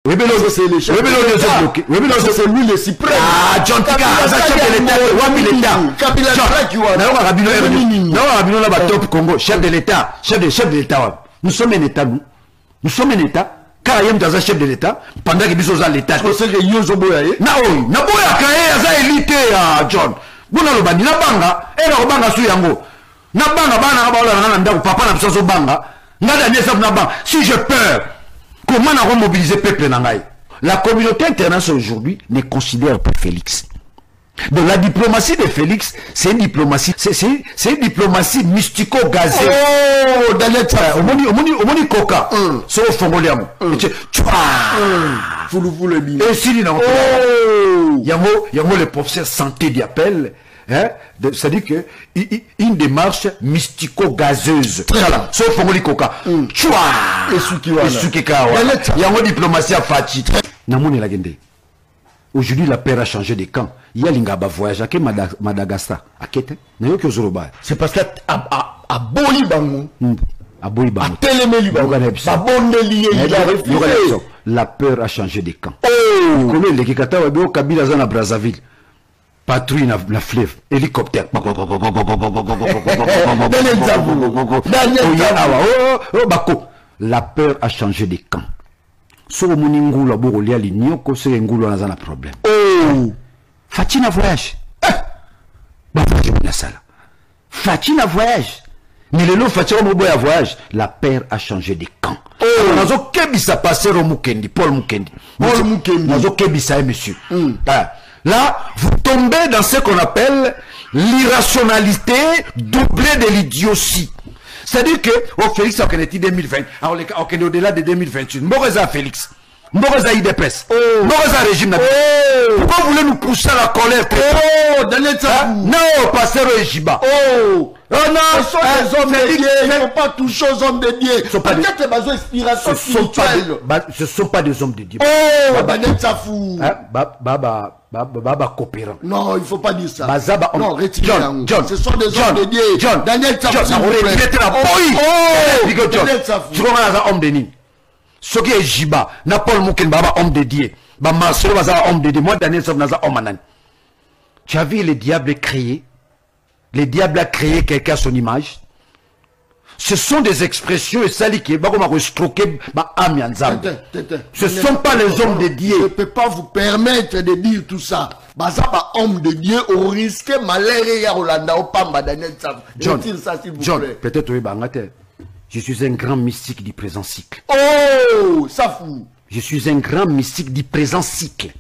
Oui, mais c'est le chef de l'État. Oui, mais c'est lui le suprême. Ah, John Tika, chef de l'État. Oui, l'État. Chef de l'État. Chef de l'État. Nous sommes un État, nous. Nous sommes un État. Car il y a un chef de l'État. Pendant que nous sommes à l'État. C'est que nous sommes à l'État. Non, nous sommes à l'État, John. Vous n'avez pas dit, nous sommes à l'État. Nous sommes à l'État. Si j'ai peur, comment nous avons mobilisé le peuple? La communauté internationale aujourd'hui ne considère pas Félix. Donc la diplomatie de Félix, c'est une diplomatie, c'est une diplomatie mystico-gazeuse. Oh, Daniel Tsa. Au moni coca. C'est au Fongolais. Et si il y a le professeur santé d'appel. Hein? C'est-à-dire que une démarche mystico-gazeuse. Sauf Fongoli Coca. Et Sukikawa. Il y a une diplomatie à Fati. Namouni la Gende. Aujourd'hui, la paix a changé de camp. Il y a l'ingaba voyage à Madagascar. À Kete. C'est parce qu'à Bolibango. À Bolibango. À Télémélibango. À Bondeli. La peur a changé de camp. Vous connaissez les Kikata Wabio Kabila Zana Brazzaville. Patrouille la fleuve, hélicoptère. La peur a changé de camp. So moningu la borolia lignoko se ngulo na zana problème. Oh, Fatina voyage. Fatina voyage. Mais le lot Fatina moboya voyage. La peur a changé de camp. Oh, nazo kebisa passer au Mukendi, Paul Mukendi. Paul Mukendi. Nazo kebisa monsieur. Là, vous tombez dans ce qu'on appelle l'irrationalité doublée de l'idiotie. C'est-à-dire que, au Félix, on est 2020, on est au-delà de 2021. Moreza Félix. Moreza IDPS. Moreza régime. Pourquoi vous voulez nous pousser à la colère? Oh, Daniel Tsa. Non, pasteur Ejiba. Oh, non, ce sont des hommes de Dieu. Ils ne vont pas toucher aux hommes de Dieu. Peut-être que des inspirations spirituelles. Ce ne sont pas des hommes de Dieu. Oh, Daniel Tsa fou. Baba coopérant. Non, il ne faut pas dire ça. Bazaba, non, retirez. John, ce sont des hommes de Dieu. John, Daniel Tsa fou. Daniel Tsa fou. Tu vois, un homme de Dieu. Ce qui est Jiba, Paul Mouken, Baba, homme de Dieu. Marcelo, homme de Dieu. Moi, Daniel Tsa fou, homme de Dieu. Tu as vu le diable créé? Le diable a créé quelqu'un à son image. Ce sont des expressions et ça qui ce ne sont pas les hommes de Dieu. Je ne peux pas vous permettre de dire tout ça. Homme de Dieu au risque malheur et Rolanda au Pamba Daniel Tsa. John, peut-être je suis un grand mystique du présent cycle. Oh, ça fout. Je suis un grand mystique du présent cycle.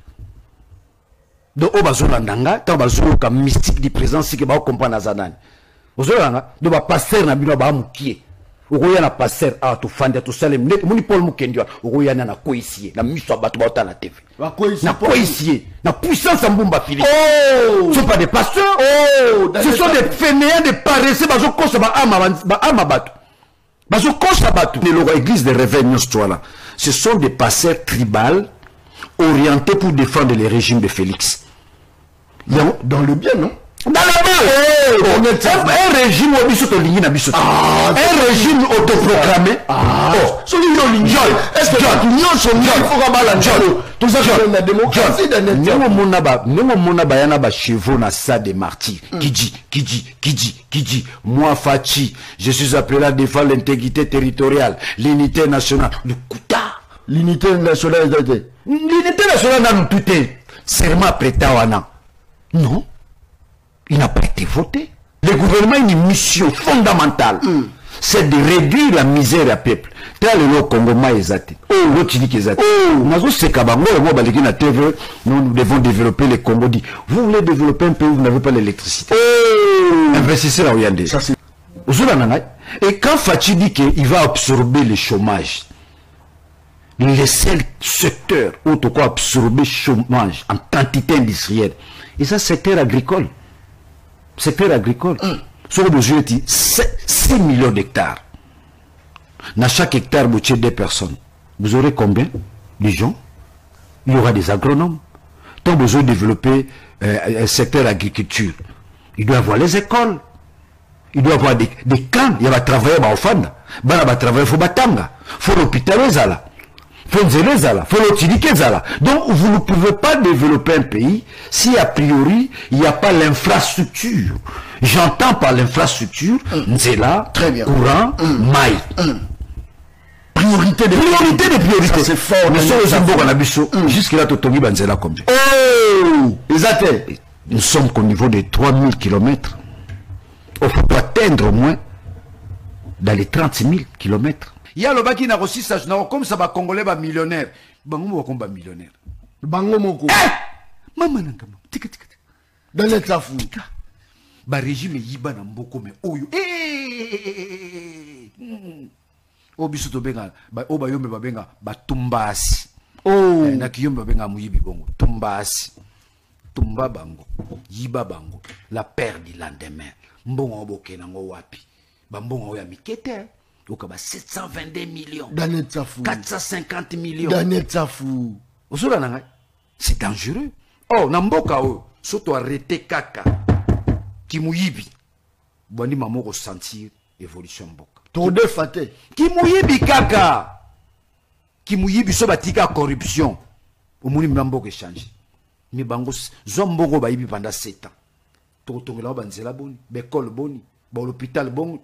Donc, au Bazolandanga, tant Bazoka mystique du présent cycle, va comprendre Zanan. Ozolanga do ba passer na bino ba mukie okoya na passer a to fanda to salem net muni Paul Mukendi okoya na koisie na miso bato ba na TV ba koisie na puissance mbumba Philippe. Oh, ce sont pas des pasteurs. Oh, ce sont des fainéants, des paresseux bazo kosa ba ama bato bazo kosa bato. L'église de réveil là, ce sont des pasteurs tribales orientés pour défendre le régime de Félix. Dans le bien, non? Dans le bien, un régime un régime autoproclamé. Est-ce que l'union sont mieux? Il faut rabattre la tout ça, la démocratie d'un État. Nous chevaux na ça des martyrs. Qui dit, moi Fachi, je suis appelé à défendre l'intégrité territoriale, l'unité nationale. Le Kouta. L'unité nationale, l'unité nationale n'a tout été serment prêté à Wana. Non. Il n'a pas été voté. Le gouvernement a une mission fondamentale. C'est de réduire la misère à peuple. Tel le Congo maïzate. Oh, l'autre dit qu'ils nous devons développer le Congo. Dit, vous voulez développer un pays où vous n'avez pas l'électricité. Investissez là où il y a des. Et quand Fachi dit qu'il va absorber le chômage, le seul secteur où on peut absorber le chômage en quantité industrielle, et ça, secteur agricole. Secteur agricole. Sur le jeu, 6 millions d'hectares. Dans chaque hectare, vous avez 2 personnes. Vous aurez combien de gens? Il y aura des agronomes. Donc, vous avez développé un secteur agriculture. Il doit y avoir les écoles. Il doit y avoir des camps. Il y a travailler au Fanda. Il va travailler au Batanga. Il faut l'hôpital. Faut l'utiliser. Donc, vous ne pouvez pas développer un pays si a priori, il n'y a pas l'infrastructure. J'entends par l'infrastructure, Nzela, courant, maï. Priorité des priorités. C'est fort. Mais sur le Zambo Ganabiso, jusque-là, Totongi Banzela comme ça. Oh! Exactement. Nous sommes qu'au niveau de 3000 km. Il faut atteindre au moins dans les 30 000 km. Il y a le bas qui n'a reçu ça, comme ça, Congolais, millionnaire. Bango combat millionnaire. Bango moko. Maman Nankama. Tika. Dans les tafou. Ba régime yiba na mboko me oyo. Obiso to benga, ba oba yombe ba benga ba tumbasi. Oh. Na kiyombe ba benga muyibi bongo. Tumbasi. Tumba bango. Yiba bango. La perte du lendemain. Mbongo oboke nango wapi. Ba mbongo ya mikete. Donc, 722 millions. 450 millions. C'est dangereux. Oh, Namboka, surtout arrêter kaka. Kimouyibi. Boni maman ressentir évolution Mboka. Tode faté. Kimouyibi kaka. Kimouyibi so batika corruption. Omuni Mboka échange. Mais bango zombongo baibi pendant 7 ans. Totongela banzela boni, bekol boni, l'hôpital boni.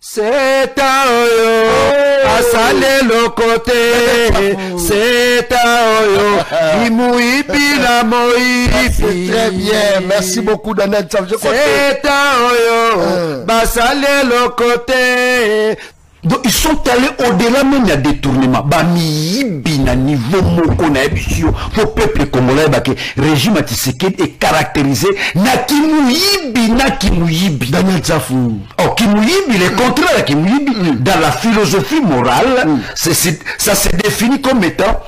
C'est à Oyo, à Salé le côté, c'est à Oyo, Imouibi la Moïbi. Très bien, merci beaucoup Daniel. C'est à Oyo, à Salé le côté. Donc ils sont allés au-delà même de détournement. Bamiyibi na niveau moko na ebisio. Faut peuple congolais que régime Tshisekedi est caractérisé na Kimouyibi. Daniel Tsafou. Oh, Kimouyibi, le contraire de Kimouyibi, dans la philosophie morale, ça se définit comme étant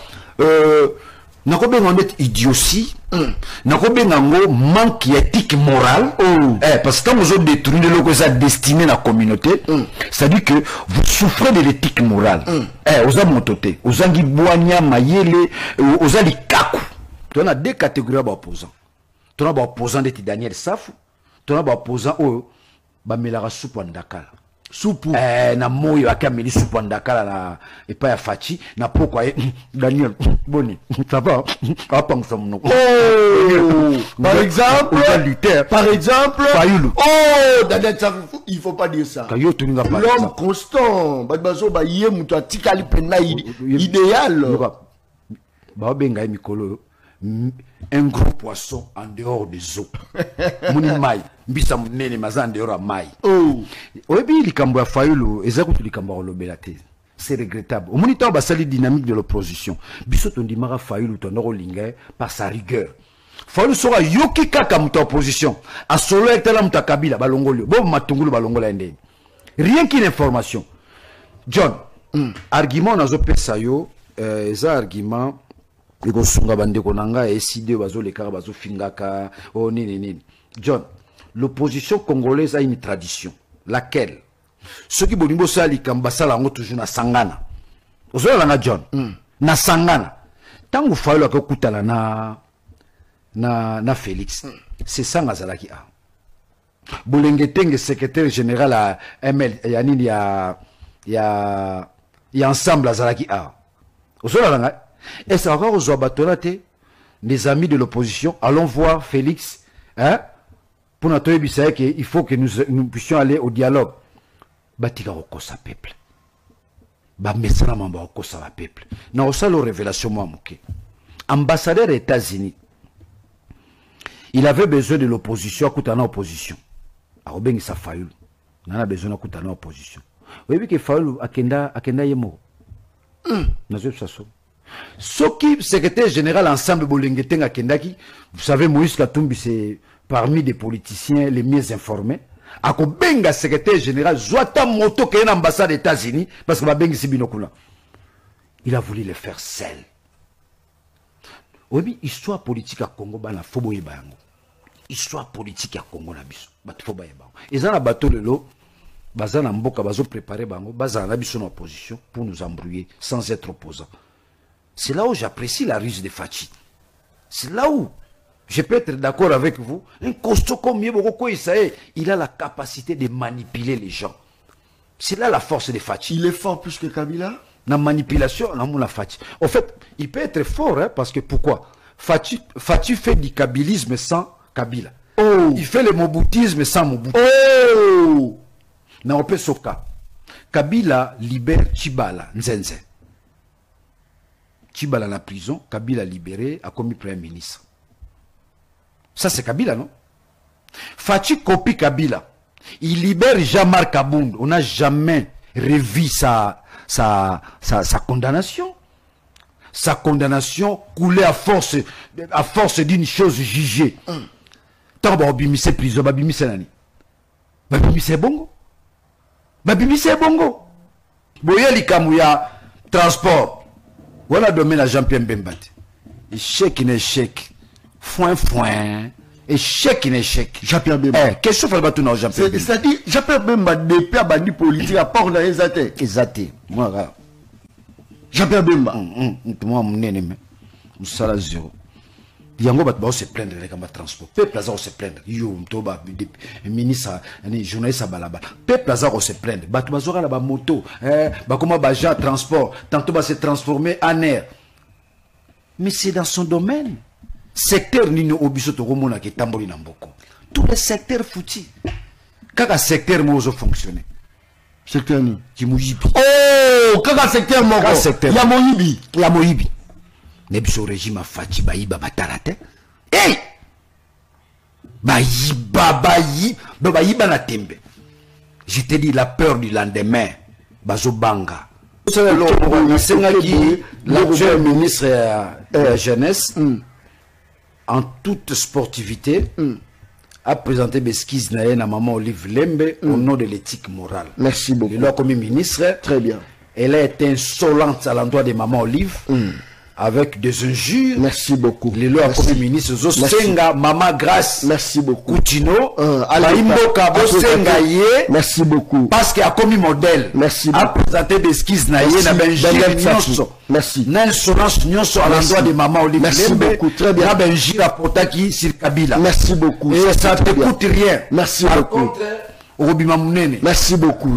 idiotie, manque d'éthique morale, parce que quand vous avez détourné le que destiné à la communauté, c'est-à-dire que vous souffrez de l'éthique morale. Vous avez monté, vous avez boigna, mayele, vous avez kaku. Tu as deux catégories d'opposants. Tu as opposant de Daniel Safou, tu as opposant au Melara Soupandakala. Soupu. Na moyo akameli soupu ndakala na epa ya fachi na pourquoi Daniel boni ça va apa msomo. Par exemple Fayulu. Oh Daniel il faut pas dire ça. L'homme constant bazo ba yé muto atikali pena idéal. Ba benga mikolo un gros poisson en dehors des eaux. Muni mai mbisa munene mazan dehors mai. Oh. Oyebi likambo ya Fayulu ezakutu likambo lobelate. C'est regrettable. Au moniteur basali dynamique de l'opposition. Biso tondimara Fayulu tondoro lingé par sa rigueur. Fayulu sera yoki kaka muta opposition. A solo etala muta Kabila balongolio. Bo matungulu balongola ndeni. Rien qu'une information. John, argument nazo pesa yo eza argument iko sunga bandeko nanga SID bazo lekara bazo fingaka oh nini. John, l'opposition congolaise a une tradition, laquelle ceux qui bolimbo sali kambasala ngo toujours na sangana. Ozola nga John, na sangana. Tangu Fayulu akokutana na Félix, c'est ça ngazalaki a. Bolengetenge secrétaire général à ML yanini ya ensemble azalaki a. Ozola nga et ça va aux abattoirs, les amis de l'opposition, allons voir Félix, hein, pour notre émission, il faut que nous puissions aller au dialogue. Batika okosa peuple. Ba mesana mamba okosa la peuple. Na osalo révélation moi moké. Ambassadeur des États-Unis. Il avait besoin de l'opposition, akutana opposition. Arobengi sa Fayulu. Nana besoin akutana opposition. Vous voyez que Fayulu akenda yemo. Nazo saso. Soki secrétaire général ensemble Bolengetenga Kendaki, vous savez Moïse Katumbi c'est parmi des politiciens les mieux informés. Ako benga secrétaire général Zwata moto qui est l'ambassade des États-Unis parce que va benga Sibinokula. Il a voulu le faire seul. Oui, histoire politique à Congo bana fobo yebango. Histoire politique à Congo na biso bat fobo yebango. Ils ont la bateau de l'eau. Bazana mboka bazo préparer bango, bazana biso en opposition pour nous embrouiller sans être opposants. C'est là où j'apprécie la ruse de Fachi. C'est là où je peux être d'accord avec vous. Un costaud comme Yeboko Isaïe, il a la capacité de manipuler les gens. C'est là la force de Fachi. Il est fort plus que Kabila? na manipulation na mona Fachi. En fait, il peut être fort hein, parce que pourquoi? Fachi fait du kabylisme sans Kabila. Oh. Il fait le moboutisme sans Mobutu. Oh. Na ope soka. Kabila libère Tchibala Nzenze. Tchibala la prison, Kabila libéré, a commis premier ministre. Ça c'est Kabila, non? Fachi copie Kabila. Il libère Jean-Marc Abound. On n'a jamais revu sa condamnation. Sa condamnation coulait à force d'une chose jugée. Tant que bimise prison, bimise nani? Bimise bongo. Bimise bongo. Boya likamouya transport. Voilà domaine à Jean-Pierre Mbembati. Échec in échec. Foin. Échec in échec. Jean-Pierre Bemba. Qu'est-ce que fait le Jean-Pierre Bemba? C'est-à-dire, Jean-Pierre Bemba depuis bandi politique à part dans les athées. Exacté. Moi, Jean-Pierre Bemba. Moi, mon ennemi. Moussala zéro. Yango va se plaindre avec un transport. Peuple va se plaindre. Yo, Toba, ministre, journaliste balaba. Peuple va se plaindre. Batu bazora la moto. Comment baja transport. Tantôt va se transformer en air. Mais c'est dans son domaine. Secteur nino obiso to romona ke tamboli na mboko. Tous les secteurs foutis. Kaka secteur mozo fonctionner. Secteur ni Kimuyibi. Oh, kaka secteur moko. Kaka secteur. Ya Moyibi. Ya Moyibi. Nebiso régime Fachi bayiba batarate. Hey! Bayiba na tembe. Je te dis la peur du lendemain. Bazo banga. L'actuel ministre de la jeunesse, en toute sportivité, a présenté Besquiz Nayen à Maman Olive Lembe au nom de l'éthique morale. Merci beaucoup. Il a comme ministre. Très bien. Elle a été insolente à l'endroit de Maman Olive. Avec des injures. Merci beaucoup. Les lois comme ministre Zosenga, Mama Grace. Merci beaucoup. Koutino, Baimboka, Bosenga Ye. Merci beaucoup. Parce qu'il a commis modèle. Merci beaucoup. A présenté des skis naïe, na benjir. Merci. N'insolence nyonso à l'endroit de Maman Olive. Merci beaucoup. Très bien. Na benjir à Potaki sur Kabila. Merci beaucoup. Et ça ne te coûte rien. Merci beaucoup. Merci beaucoup. Merci beaucoup.